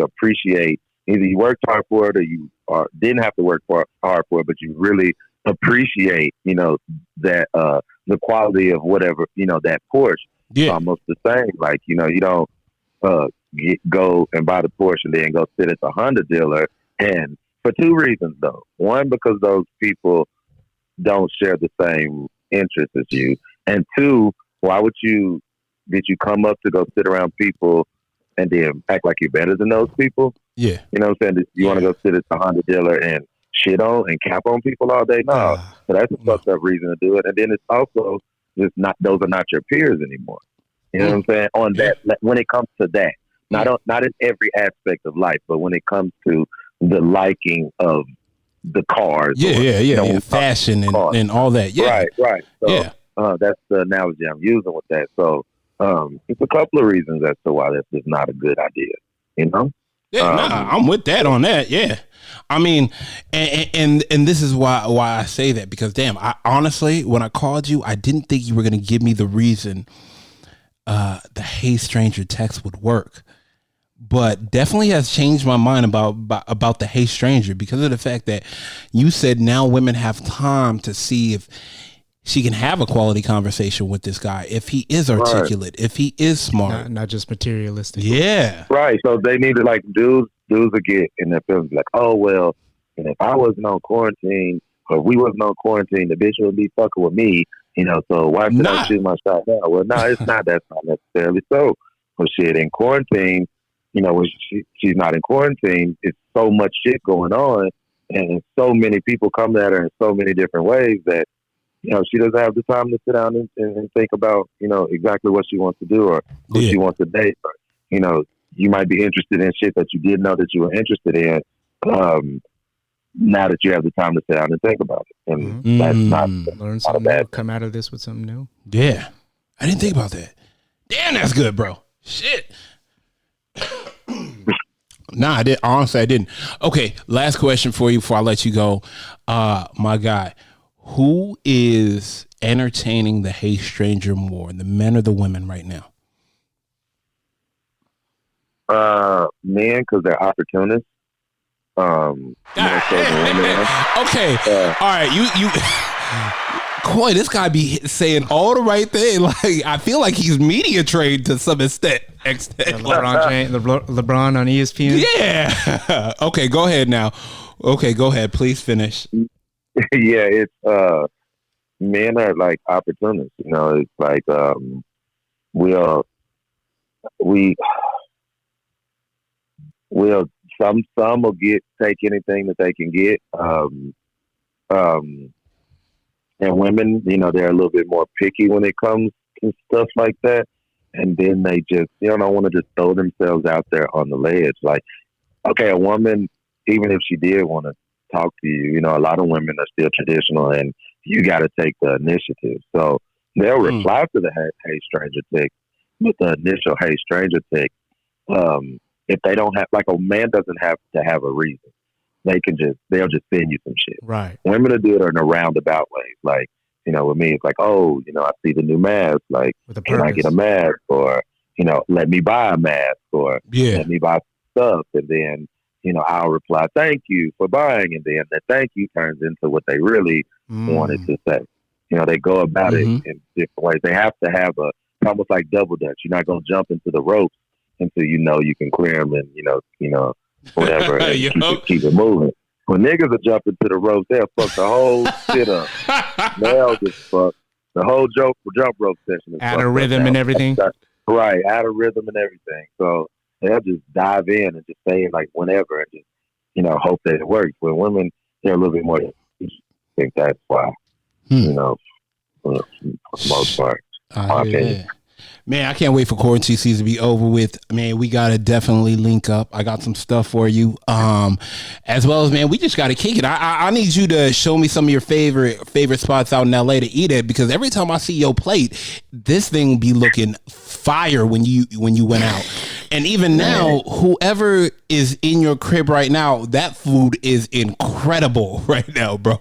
appreciate, either you worked hard for it or you didn't have to work hard for it, but you really appreciate, that the quality of whatever, that Porsche. Yeah. Almost the same. Like, you don't go and buy the Porsche and then go sit at the Honda dealer. And for two reasons, though. One, because those people don't share the same interests as you. And two, why would you come up to go sit around people and then act like you're better than those people? Yeah. You know what I'm saying? You want to go sit at the Honda dealer and shit on and cap on people all day. No, so that's a fucked up reason to do it. And then it's also just not; those are not your peers anymore. You know what I'm saying? On that, when it comes to that, not in every aspect of life, but when it comes to the liking of the cars, fashion and all that. Yeah, right. So, that's the analogy I'm using with that. So, it's a couple of reasons as to why that's just not a good idea. You know? Yeah, I'm with that on that. Yeah, I mean, and this is why I say that, because damn, I honestly, when I called you, I didn't think you were gonna give me the reason the Hey Stranger text would work, but definitely has changed my mind about the Hey Stranger, because of the fact that you said now women have time to see if she can have a quality conversation with this guy, if he is articulate, if he is smart, not just materialistic. Yeah, right. So they need to, like, dudes will get in their feelings like, oh well, and if I wasn't on quarantine or we wasn't on quarantine, the bitch would be fucking with me, you know. So why should I shoot my shot now? Well, no, it's not. That's not necessarily so. Well, shit, in quarantine, you know, when she's not in quarantine, it's so much shit going on, and so many people come at her in so many different ways that, you know, she doesn't have the time to sit down and think about, you know, exactly what she wants to do or who she wants to date. Or, you know, you might be interested in shit that you didn't know that you were interested in. Now that you have the time to sit down and think about it, and that's not learn something new. Come out of this with something new. Yeah, I didn't think about that. Damn, that's good, bro. Shit. Nah, I did. Honestly, I didn't. Okay, last question for you before I let you go, my guy. Who is entertaining the Hey Stranger more, the men or the women right now? Men, because they're opportunists. Okay. All right. You. Boy, this guy be saying all the right thing. Like, I feel like he's media trained to some extent. LeBron on ESPN. Yeah. Okay, go ahead now. Okay, go ahead. Please finish. Yeah, it's men are like opportunists. You know, it's like we'll some will take anything that they can get. And women, you know, they're a little bit more picky when it comes to stuff like that. And then they just, you know, don't want to just throw themselves out there on the ledge. Like, okay, a woman, even if she did want to talk to you, you know, a lot of women are still traditional, and you got to take the initiative. So they'll reply to the Hey Stranger text with the initial Hey Stranger text. If they don't have, like, a man doesn't have to have a reason. They'll just send you some shit. Right. Women will do it in a roundabout way. Like, you know, with me, it's like, oh, you know, I see the new mask. Like, can I get a mask? Or, you know, let me buy a mask. Or let me buy stuff. And then, you know, I'll reply, thank you for buying. And then the thank you turns into what they really wanted to say. You know, they go about it in different ways. They have to have almost like double dutch. You're not going to jump into the ropes until you know you can clear them and, you know, whatever, and keep it moving. When niggas are jumping to the ropes, they'll fuck the whole shit up. They'll just fuck the whole jump rope session. Out of rhythm and everything. Right, out of rhythm and everything. So they'll just dive in and just say it like whenever and just, you know, hope that it works. When women, they're a little bit more, I think that's why, you know, for the most part. Man, I can't wait for quarantine season to be over with. Man, we got to definitely link up. I got some stuff for you. As well as, man, we just got to kick it. I need you to show me some of your favorite spots out in LA to eat at, because every time I see your plate, this thing be looking fire when you went out. And even now, whoever is in your crib right now, that food is incredible right now, bro.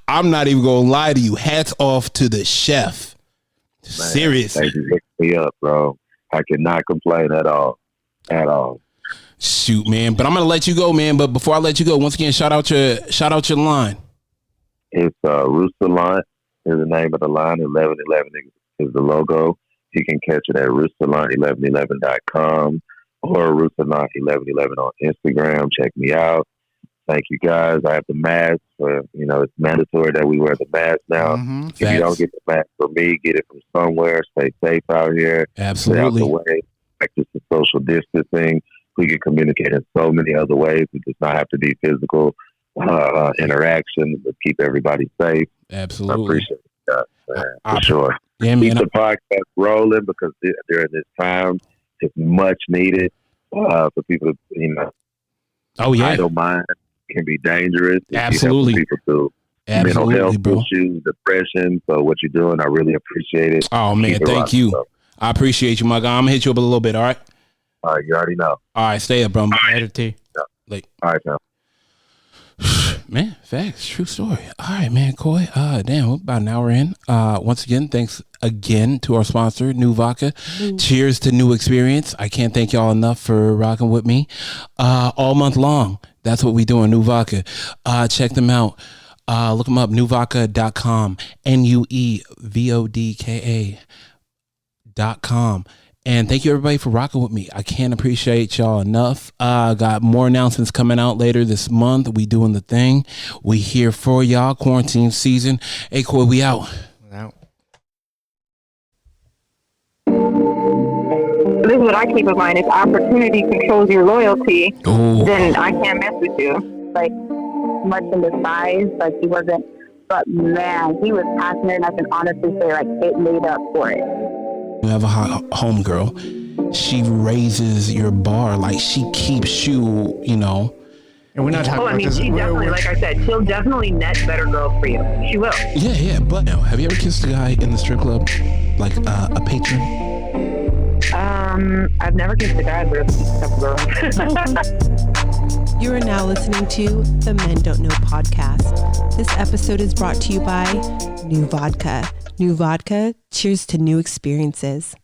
I'm not even going to lie to you. Hats off to the chef. Man, seriously, they picked me up, bro. I cannot complain at all. Shoot, man. But I'm gonna let you go, man. But before I let you go, once again, shout out your line. It's Rooster Line is the name of the line. 1111 is the logo. You can catch it at roosterline1111.com or roosterline1111 on Instagram. Check me out. Thank you, guys. I have the mask. You know, it's mandatory that we wear the mask now. If you don't get the mask from me, get it from somewhere. Stay safe out here. Absolutely. Stay out the way. Practice the social distancing. We can communicate in so many other ways. It does not have to be physical. interaction, but keep everybody safe. Absolutely. I appreciate that, man, for sure. Yeah, man. Keep the podcast rolling because during this time, it's much needed for people to, idle mind can be dangerous. Absolutely. People to mental health issues, depression. So what you're doing, I really appreciate it. Oh, man, thank you. So. I appreciate you, my guy. I'm going to hit you up a little bit, all right? All right, you already know. All right, stay up, bro. Later, T. Like, all right, man. Man, facts, true story. All right, man, Coy. Damn, we're about an hour in. Once again, thanks again to our sponsor, New Vodka. Cheers to new experience. I can't thank y'all enough for rocking with me all month long. That's what we doing, New Vodka. Check them out. Look them up, newvodka.com, NUEVODKA.com. And thank you, everybody, for rocking with me. I can't appreciate y'all enough. Got more announcements coming out later this month. We doing the thing. We here for y'all. Quarantine season. Hey, Coy, we out. This is what I keep in mind. If opportunity controls your loyalty, then I can't mess with you. Like, much in disguise. Like, he wasn't. But, man, he was passionate, and I can honestly say, like, it made up for it. You have a homegirl. She raises your bar. Like, she keeps you, And we're not talking about this. She definitely, like I said, she'll definitely net better girls for you. She will. Yeah. But now, have you ever kissed a guy in the strip club? Like a patron? I've never kissed a guy, but I've kissed a couple girls. You are now listening to the Men Don't Know podcast. This episode is brought to you by New Vodka. New Vodka, cheers to new experiences.